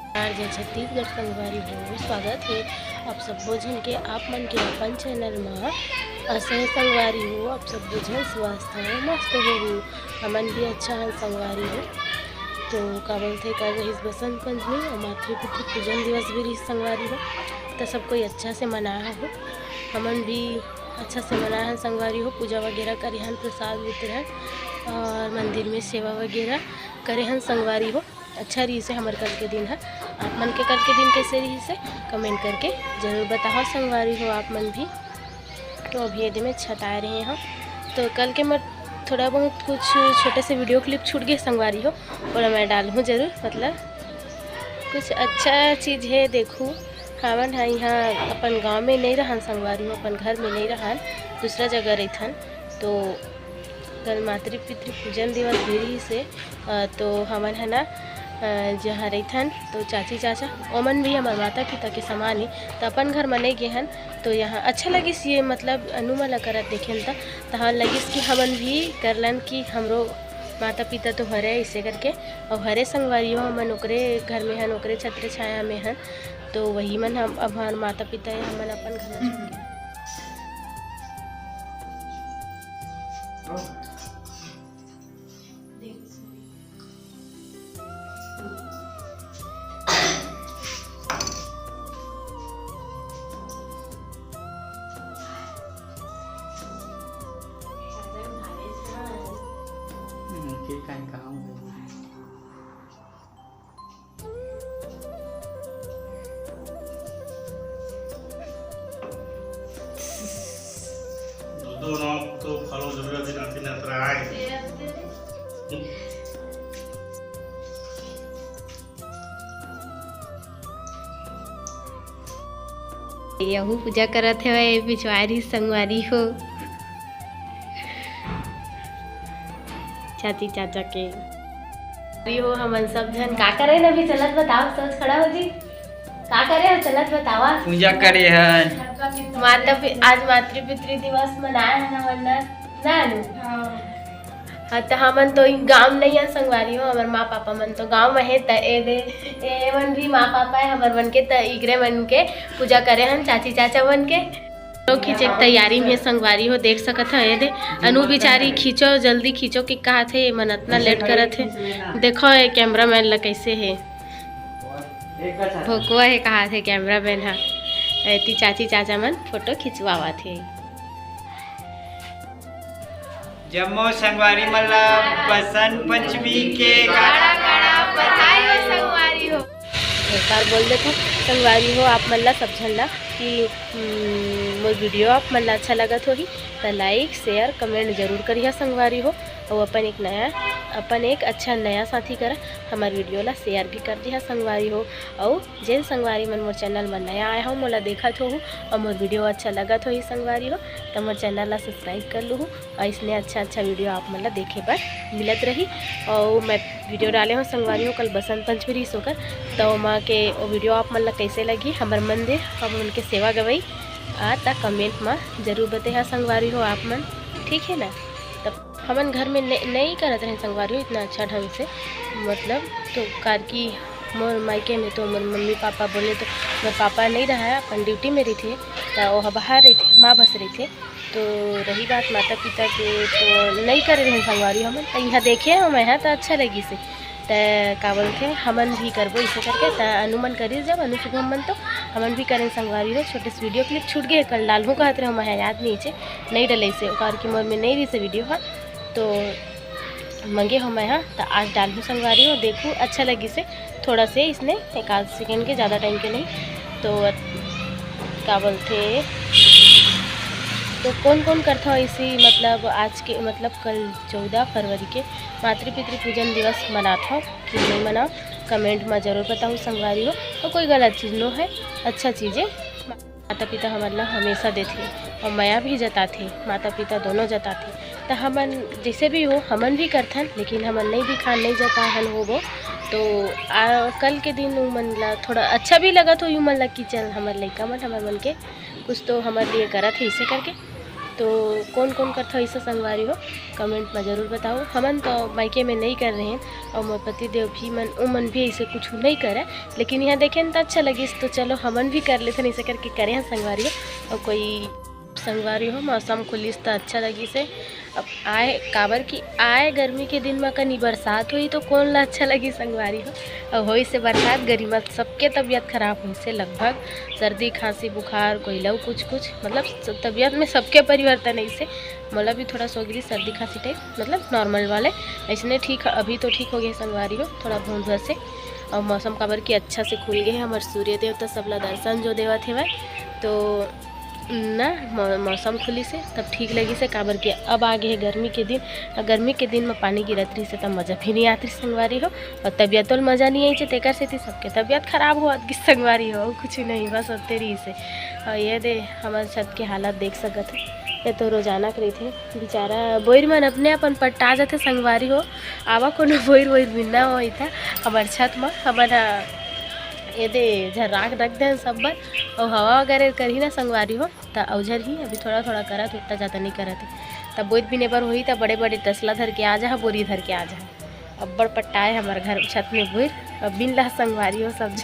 जय छत्तीसगढ़ संगवारी हो स्वागत है आप सब भोजन के आप मन के अपन चैनल में असह संगवारी हो। आप सब भोजन स्वास्थ्य है मस्त हो हमन भी अच्छा है संगवारी हो। तो का बोलते कर रही बसंत पंचमी और मातृपितृ पूजन दिवस भी रही संगवारी हो। तो सब कोई अच्छा से मनाया हो, हमन भी अच्छा से मनाया है संगवारी हो। पूजा वगैरह करे हैं, प्रसाद वितरण और मंदिर में सेवा वगैरह करे हैं संगवारी हो। अच्छा रही से हमारे कल के दिन है। आप मन के कल के दिन कैसे रही से कमेंट करके ज़रूर बताओ संगवारी हो आप मन भी। तो अभी यदि में छत आ रहे हैं तो कल के मैं थोड़ा बहुत कुछ छोटे से वीडियो क्लिप छूट गए संगवारी हो और मैं डालूँ ज़रूर। मतलब कुछ अच्छा चीज़ है देखूँ। हमन हाँ यहाँ अपन गांव में नहीं रहन संगवारी हो, अपन घर में नहीं रहन, दूसरा जगह रहथन। तो कल मातृपितृ पूजन दिवस भी रही से तो हमन है ना जहाँ रहथन तो चाची चाचा ओमन भी हमारे माता पिता के समान ही। तो अपन घर में नहीं गए हन तो यहाँ अच्छा लगिस ये मतलब अनुमला करत देखें तो हाँ लगिस कि हमन भी करलन कि हमरो माता पिता तो हरे इसे करके और हरे संगवारी हो हमन ओकरे घर में हन, ओकरे छत्र छाया में हन। तो वही मन हम अब हमारे माता पिता है हमन अपन घर में छोड़ दोनों तो फलों जरूर दिन आती नजर आए। यहू पूजा करत है पिछवारी संगवारी हो चाची चाचा के हो। हमन सब जन का करे ना भी चलत बताओ, सोच खड़ा हो जी का करे हो चलत बतावा। पूजा करे हन आज मातृपितृ दिवस मनाया है ना वरना ना हाँ तो हमन तो गाँव नहीं है संगवारी हो। हमारे माँ पापा मन तो गाँव में है त ए मन भी माँ पापा है हमारे मन के त इगरे मन के पूजा करे हन चाची चाचा मन के। तो खींचे तैयारी में संगवारी हो देख सकत है दे अनु बिचारी खींचो जल्दी खींचो कि कहा थे मन इतना लेट करत है। देखो ये कैमरा मैन ला कैसे है भोकवा है कहा थे कैमरा मैन हा ऐती चाची चाचा मन फोटो खिंचवावा थे। जम्मो संगवारी मल्ला बसंत पंचमी के गाड़ा गाड़ा बधाई हो संगवारी हो। एक बार बोल देते संगवारी हो आप मल्ला सब झल्ला कि मोर वीडियो आप मल्ला अच्छा लगत होही तो लाइक शेयर कमेंट जरूर करिए संगवारी हो। और अपन एक अच्छा नया साथी करा हमारे वीडियो ला शेयर भी कर दिया संगवारी हो। और जिन संगवारी मन मोर चैनल में नया आया हो मोला देखत हो और मोर वीडियो अच्छा लगत हो संगवारी हो तो मोर चैनल ला सब्सक्राइब कर लूँ और इसने अच्छा वीडियो आप मतलब देखे पर मिलत रही। और मैं वीडियो डाले हूँ संगवारी हो कल बसंत पंचमी रही सोकर तो माँ के वो वीडियो आप मतलब कैसे लगी हमारे मंदिर हम उनके सेवा गवाई ता कमेंट में जरूर बताइए संगवारी हो आप मन, ठीक है ना। तब हमन घर में नहीं करते हैं संगवारी हो इतना अच्छा ढंग से मतलब। तो कार की मोर मायके में तो मोर मम्मी पापा बोले तो मेरे पापा नहीं रहा अपन ड्यूटी में रही थे तो वह बाहर रही थे माँ बस रही थे। तो रही बात माता पिता के तो नहीं कर रहे हैं संगवारी हमन तो यहाँ देखे हम यहाँ तो अच्छा लगी से तो का बोलते हमन भी करबो इसे करके तो अनुमन करी जब अनु शुभम मन तो हमन भी करें संगवारी हो। छोटे से वीडियो क्लिप छूट गए कल डालूँ कहते रहे मैं याद नहीं डले से कार की मोर में नहीं रही से वीडियो हाँ तो मंगे हो मैं यहाँ तो आज डालूँ संगवारी हो देखूँ अच्छा लगी से थोड़ा से इसने एक आध सेकेंड के ज़्यादा टाइम के नहीं। तो क्या बोलते तो कौन कौन करता हो इसी मतलब आज के मतलब कल 14 फरवरी के मातृपितृ पूजन दिवस मनाता हो कि नहीं मनाओ कमेंट में ज़रूर बताऊँ संगवारी हो। और कोई गलत चीज़ नो है अच्छा चीज़ें माता पिता हमारे हमेशा देते और माया भी जताते माता पिता दोनों जताते तो हमन जैसे भी हो हमन भी करथन लेकिन हमन नहीं दिखा नहीं जता हन हो वो। तो कल के दिन मन ला थोड़ा अच्छा भी लगा तो यूँ मन लग कि चल हमारे लड़का मन हमारे मन के कुछ तो हमारे लिए करा थे इसे करके तो कौन कौन करता हो ऐसा संगवारी हो कमेंट में ज़रूर बताओ। हमन तो मायके में नहीं कर रहे हैं और मोर पति देव भी मन भी ऐसे कुछ नहीं करे, लेकिन यहाँ देखें तो अच्छा लगी तो चलो हमन भी कर लेते हैं, ऐसे करके करे हैं संगवारी हो। और कोई संगवारी हो मौसम खुलिस तो अच्छा लगी से। अब आए काबर की आए गर्मी के दिन में कहीं बरसात हुई तो कौन ला अच्छा लगी संगवारी हो। और हो से बरसात गर्मी सबके तबीयत खराब हुई से, लगभग सर्दी खांसी बुखार कोई लव कुछ मतलब तबीयत में सबके परिवर्तन ऐसे। मोला भी थोड़ा सोगरी सर्दी खांसी टाइप मतलब नॉर्मल वाले ऐसे ठीक, अभी तो ठीक हो गए संगवारी हो थोड़ा भूंद से। और मौसम काबर की अच्छा से खुल गए हमारे सूर्य देवता सबला दर्शन जो देवा थे वह तो ना मौसम खुली से तब ठीक लगी से। काबर के अब आगे है गर्मी के दिन, गर्मी के दिन में पानी गिरत रही से तब मज़ा भी नहीं आती संगवारी हो। और तबीयत तो मज़ा नहीं आई चे तेकर से थी सबके तबीयत खराब हो कि संगवारी हो कुछ नहीं बस होते रही से। और ये दे हमारे छत के हालात देख सकते हैं, ये तो रोजाना करी थे बेचारा बोर मन अपने अपन पट्टा जाते संगवारी हो। आवा को बोर बिना हो था हमारे छत में हमारा ये दे झर्राक रख दे सब बार। और हवा वगैरह करी ना संगवारी हो तो अवझर ही अभी थोड़ा थोड़ा करा तो इतना ज़्यादा नहीं करा थे। तब बोर भी नेबर हुई तब बड़े बड़े तसला धर के आ जा बोरी धर के आ जा। अब बड़ पट्टाए हमारे घर छत में बोर अब बिन ला संगवारी हो सब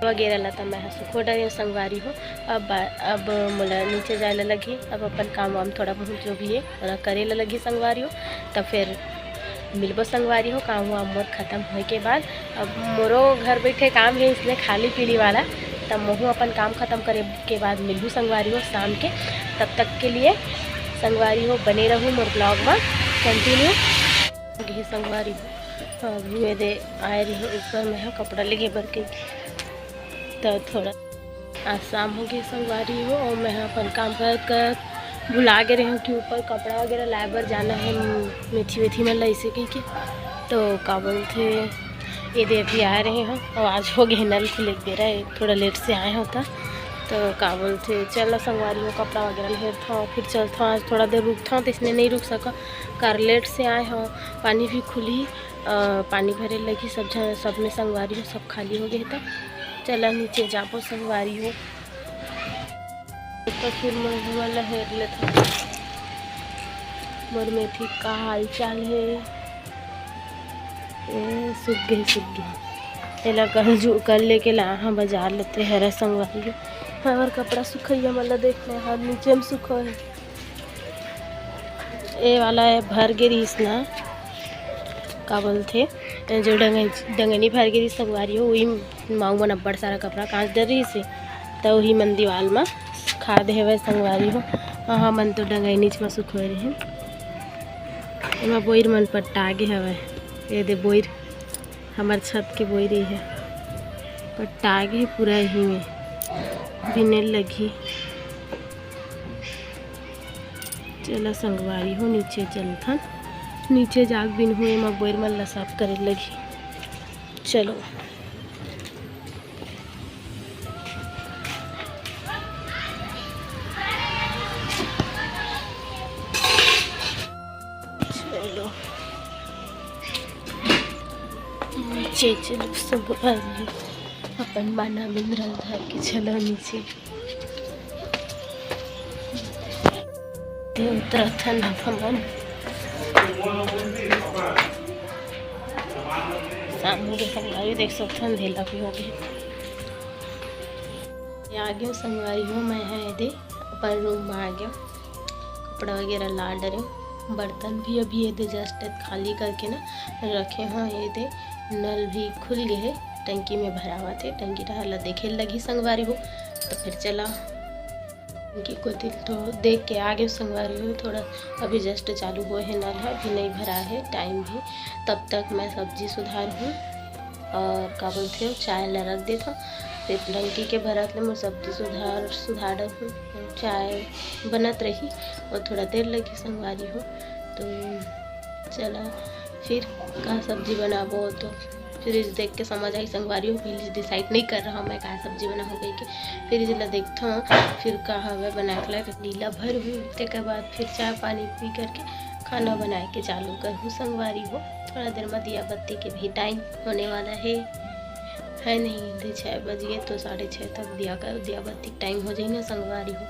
वगैरह ला तो मैं सुखो डरे संगवारी हो। अब मोला नीचे जाए लगी, अब अपन काम वाम थोड़ा बहुत जो भी है करे लगी संगवारी हो। तब फिर मिलबो संगवारी हो काम वाम मोर ख़त्म होने के बाद। अब मोरो घर बैठे काम है इसलिए खाली पीली वाला, तब मोहू अपन काम ख़त्म करे के बाद मिलूँ संगवारी हो शाम के। तब तक के लिए संगवारी हो बने रहूँ मोर ब्लॉग में कंटिन्यू ये संगवारी हो। अभी मैं दे आए रही हूँ ऊपर में कपड़ा लेके भर के तो थोड़ा आज शाम हो गई संगवारी हो। और मैं अपन काम कर भुला के रही हूँ कि ऊपर कपड़ा वगैरह लाए बर जाना है मेथी वेथी में ऐसे कही के। तो का बोलते ये दे अभी आ रहे हैं और आज हो गए नल खुले दे रहा है थोड़ा लेट से आए होता। तो का बोलते चलो संगवारी हो कपड़ा वगैरह लेट था फिर चलता आज थोड़ा देर रुकता तो इसने नहीं रुक सका कार लेट से आए हो। पानी भी खुली पानी भरे लगी सब में संगवारी हो सब खाली हो गए था। चला नीचे जापो संगवारी हो तो फिर मैं लहर लेता मोर में ठीक का हाल चाल है। सूख गए एला कल लेके ला हाँ बाजार लेते हरा संगवारी हमार कपड़ा सुखैया मतलब देखना हर नीचे में सुखो है। ये वाला है भर गिरी इसना का बोलते जो डंगनी भर गिरी संगवारी हो वही माऊ मन अब्बड़ सारा कपड़ा कांच दे रही से तो वही मन दीवाल में खा दे हुए संगवारी हो। हाँ मन तो डंगाई नीच में सुख रहे हैं बोर मन पट्टा आगे हवे ये दे बोर हमार छत के बोर ही है पट्टा आगे पूरा ही में बिने लगी। चला संगवारी हो नीचे चलता नीचे जाग बिन हुए मैं बोर मन ला साफ करे लगी। चलो नीचे चलो सब अपन माना मिनरल धर के चलो नीचे उत्तराखंड भवन सामने के संगवारी देख सकते अंधेला भी हो गया। आ गया संगवारी हो मैं है दे अपन रूम में आ गया कपड़ा वगैरह ला डरे बर्तन भी अभी ये दे जस्ट खाली करके ना रखे हैं। ये दे नल भी खुल गए टंकी में भरा हुआ थे टंकी टहला देखे लगी संगवारी हो। तो फिर चला टंकी को दिल तो देख के आगे संगवारी हो थोड़ा अभी जस्ट चालू हुए हैं नल है अभी नहीं भरा है टाइम भी। तब तक मैं सब्जी सुधार हूँ और का बोलते हो चाय ला रख देता फिर टंकी के भरत ले मैं सब्जी सुधार हूँ चाय बनत रही और थोड़ा देर लगी संगवारी हो। तो चला फिर का सब्जी बनाबो तो फिर इस देख के समझ आई संगवारी हो पहले डिसाइड नहीं कर रहा मैं क्या सब्जी बना हो गई कि फिर इसला देखता हूँ फिर का हवा बना के नीला भर हुई उसके के बाद फिर चाय पानी पी करके खाना बना के चालू कर हूँ संगवारी हो। थोड़ा देर में दिया बत्ती के भी टाइम होने वाला है नहीं 6 बज गए तो 6:30 तक दिया बत्ती टाइम हो जाए ना संगवारी हो।